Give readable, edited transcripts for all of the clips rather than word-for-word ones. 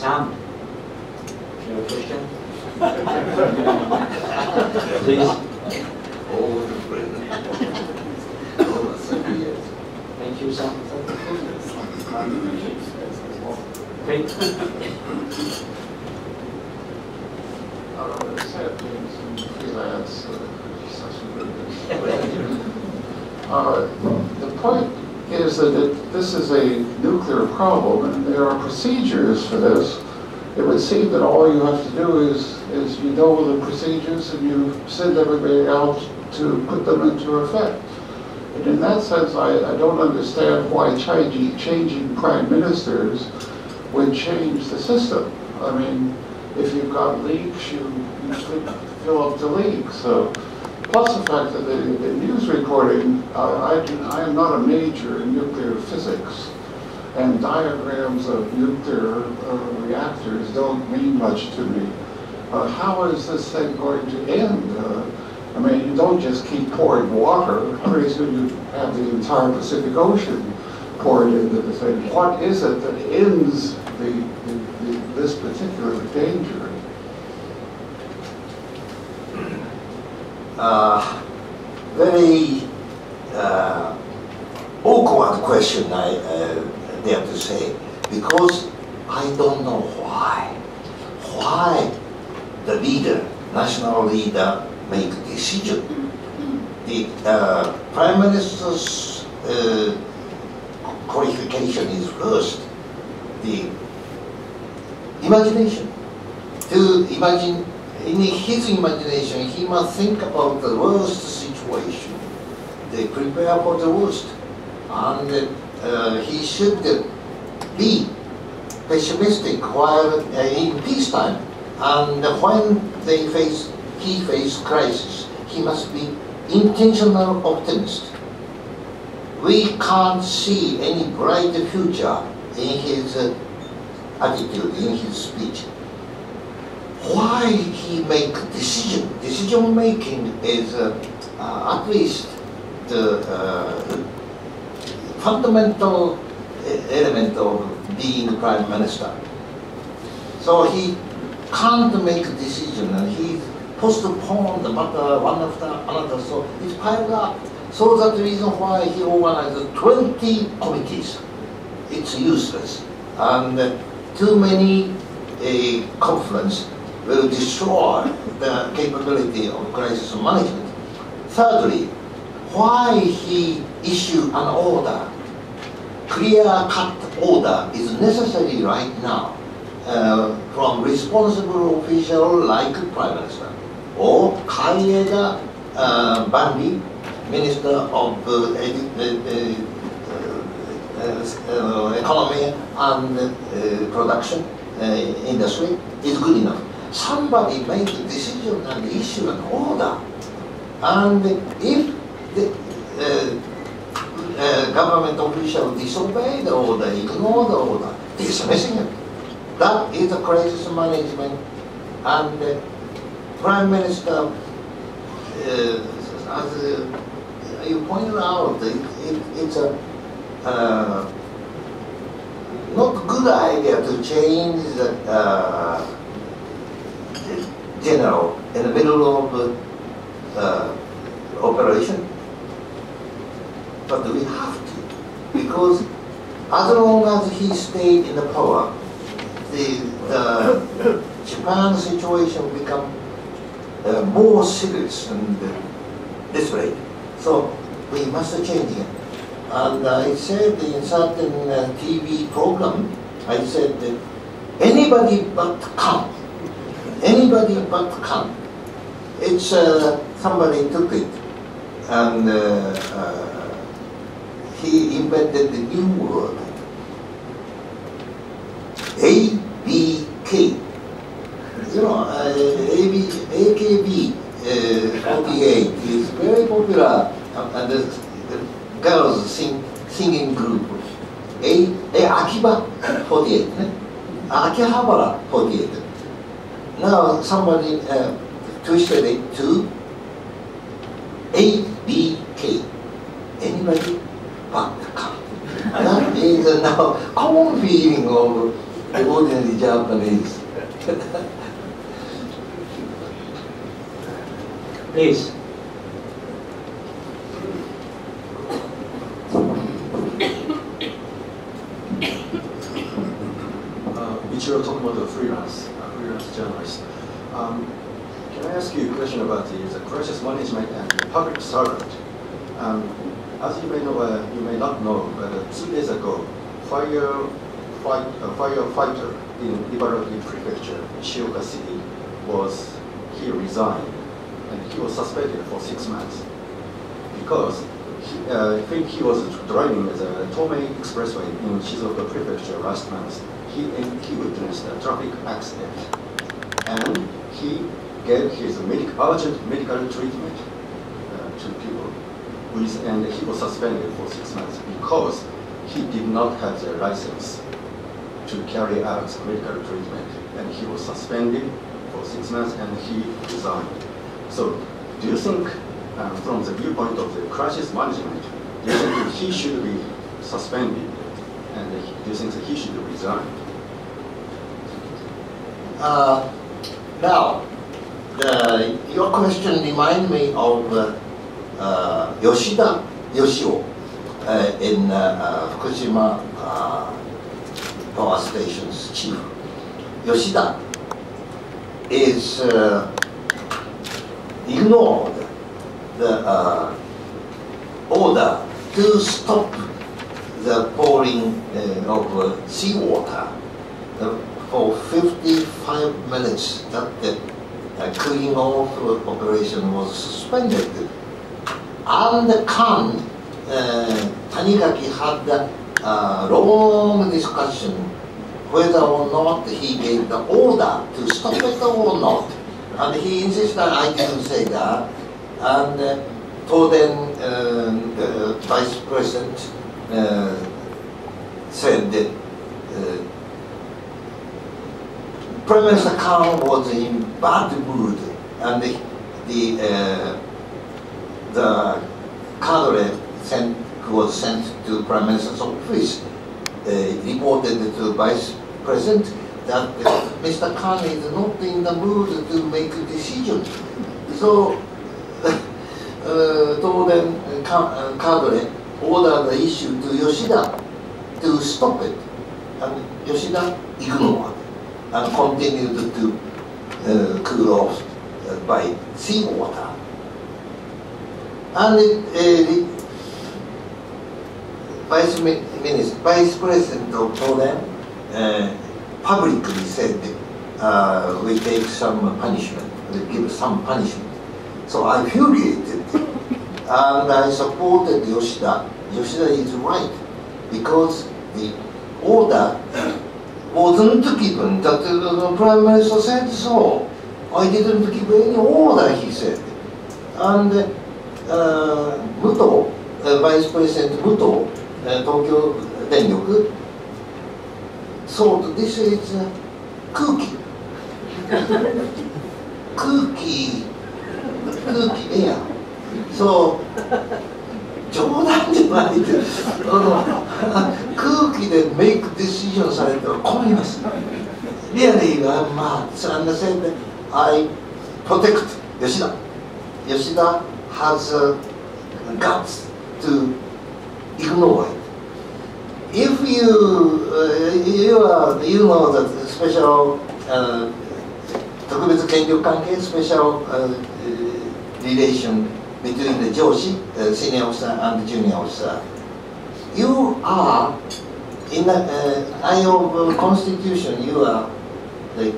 Sam, you have a question? Please. Thank you, Sam. Okay. Freelance. The point is that this is a nuclear problem, and there are procedures for this. It would seem that all you have to do is you know the procedures and you send everybody out to put them into effect. And in that sense, I don't understand why changing prime ministers would change the system. I mean, if you've got leaks, you usually fill up the leaks. So, plus the fact that the news reporting, I am not a major in nuclear physics, and diagrams of nuclear reactors don't mean much to me. How is this thing going to end? I mean, you don't just keep pouring water. Pretty soon you have the entire Pacific Ocean poured into the thing. What is it that ends this particular danger? Very awkward question, I dare to say, because I don't know why the leader, national leader, make a decision. The Prime Minister's qualification is first the imagination. To imagine, in his imagination, he must think about the worst situation. They prepare for the worst, and he should be pessimistic while in peacetime. And when he faced crisis, he must be intentional optimist. We can't see any bright future in his attitude, in his speech. Why he make decision? Decision making is at least the fundamental element of being prime minister. So he can't make a decision, and he postponed the matter one after another, so it's piled up. So that's the reason why he organized 20 committees. It's useless, and too many conferences will destroy the capability of crisis management. Thirdly, why he issued an order, clear-cut order, is necessary right now from responsible official like Prime Minister or Kaieda Bandi, Minister of Economy and Production Industry, is good enough. Somebody make a decision and issue an order. And if the government official disobey the order, ignore the order, dismissing it, that is a crisis management. And the Prime Minister, as you pointed out, it's a not good idea to change the general in the middle of operation, but we have to, because as long as he stayed in the power, the Japan situation become more serious and desperate. So we must change it. And I said in certain TV program, I said that anybody but Kan. Anybody but Kan. It's somebody took it, and he invented the new word, ABK. You know, AKB 48 is very popular, and the girls singing group. Akiba 48, Akihabara 48. Now somebody twisted it to ABK. Anybody but Kan. That is now common feeling of the ordinary Japanese. Please. Ichiro Tokumoto, freelance journalist. Can I ask you a question about the crisis management and the public servant? As you may know, you may not know, but 2 days ago, firefighter in Ibaraki Prefecture, Shioka City, he resigned, and he was suspended for 6 months because I think he was driving the Tomei Expressway in Shizuoka Prefecture last month. He witnessed a traffic accident, and he gave his urgent medical treatment to people, and he was suspended for 6 months because he did not have the license to carry out medical treatment, and he was suspended for 6 months, and he resigned. So, do you think, from the viewpoint of the crisis management, do you think he should be suspended, and do you think that he should resign? Now, your question reminds me of Yoshida Yoshio in Fukushima power station's chief. Yoshida is ignored the order to stop the pouring of seawater for 55 minutes. That the cooling off operation was suspended. And Kan, Tanigaki had a long discussion whether or not he gave the order to stop it or not. And he insisted I didn't say that. And Toden, the vice president, said that Prime Minister Kan was in bad mood, and the cadre who was sent to Prime Minister's office reported to Vice President that Mr. Kan is not in the mood to make a decision. So, Toden cadre ordered the issue to Yoshida to stop it, and Yoshida ignored and continued to cool off by seawater. And the Vice President of Toden publicly said, we take some punishment, we give some punishment. So I infuriated, and I supported Yoshida. Yoshida is right, because the order wasn't given, that the Prime Minister said so. I didn't give any order, he said. And Muto, Vice President Muto, Tokyo Denryoku, thought this is cookie air. So, 冗談じゃないで、空気でメイクディシジョンされては困ります。Really, I'm mad. So I said, I protect Yoshida. Yoshida has guts to ignore it. If you know that special 特別権力関係 special relation between the Joshi, senior officer, and junior officer. You are, in the eye of Constitution, you are the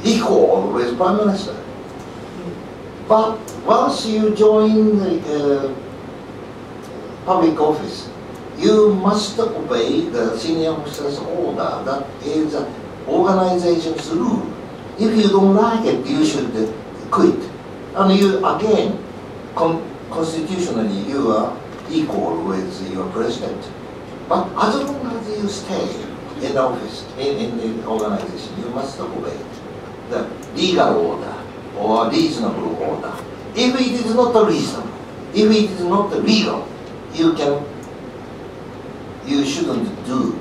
equal with Prime Minister. But once you join the public office, you must obey the senior officer's order. That is the organization's rule. If you don't like it, you should quit. And you, again, constitutionally, you are equal with your president. But as long as you stay in the office, in the organization, you must obey the legal order or reasonable order. If it is not reasonable, if it is not legal, you shouldn't do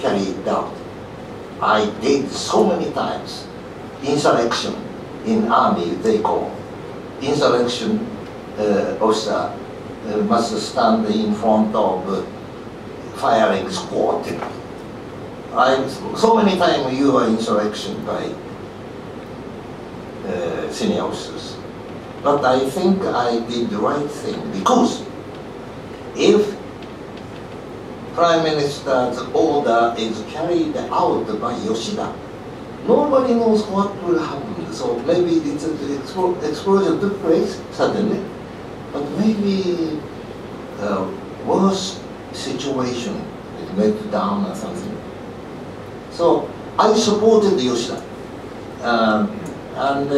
carried out. I did so many times. Insurrection in army, they call. Insurrection officer must stand in front of firing squad. So many times you are insurrection by senior officers. But I think I did the right thing, because if Prime Minister's order is carried out by Yoshida, nobody knows what will happen. So maybe it's explosion took place suddenly, but maybe worse situation, it went down or something. So I supported Yoshida, and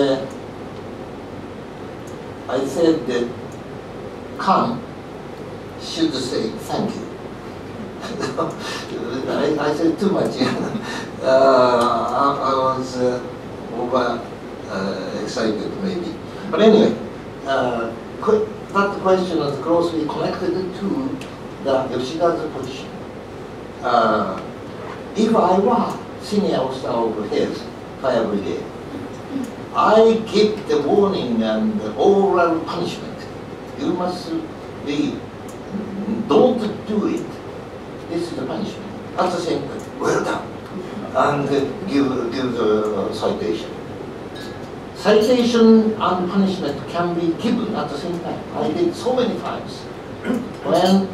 I said that Kan should say thank you. I said too much. I was over excited maybe. But anyway, that question is closely connected to the Yoshida's position. If I were senior officer of his fire brigade, I give the warning and oral punishment. You must be, don't do it. This is the punishment. At the same time, well done. And give the citation. Citation and punishment can be given at the same time. I did so many times. When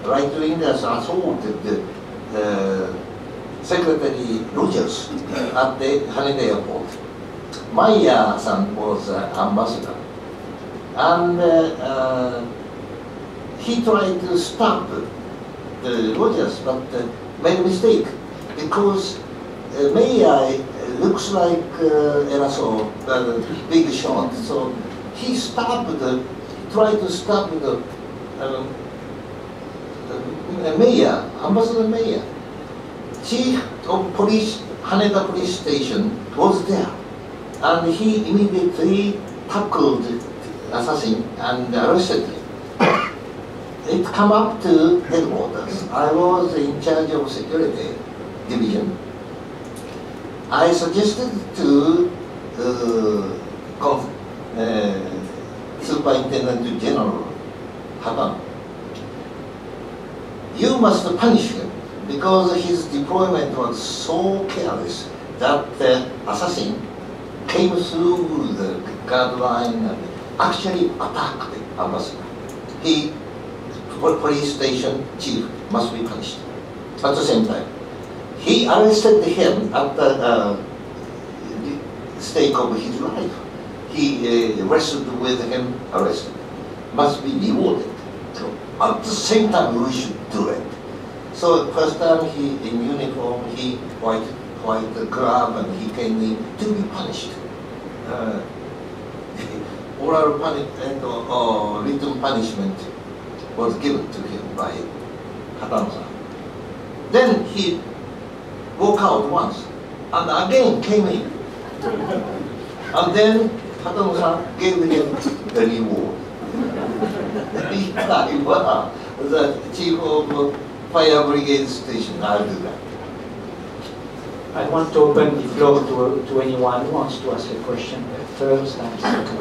right-wingers assaulted the Secretary Rogers at the Haneda airport, Maya-san was ambassador. And he tried to stop the Rogers, but made a mistake, because Maya looks like aerosol, big shot. So he stopped, tried to stop the Mayor, Ambassador Mayor. Chief of police, Haneda police station was there, and he immediately tackled the assassin and arrested him. It came up to headquarters. I was in charge of security division. I suggested to Superintendent General Haban, you must punish him, because his deployment was so careless that the assassin came through the guard line and actually attacked the ambassador. He, police station chief, must be punished. At the same time, he arrested him at the stake of his life. He wrestled with him, arrested. Must be rewarded. So at the same time, we should do it. So first time he in uniform, he white glove, and he came in to be punished. Oral punishment or written punishment was given to him by Hatano-san. Then he walked out once, and again came in. And then Hatano-san gave him the reward. The chief of fire brigade station, I'll do that. I want to open the floor to anyone who wants to ask a question first and second.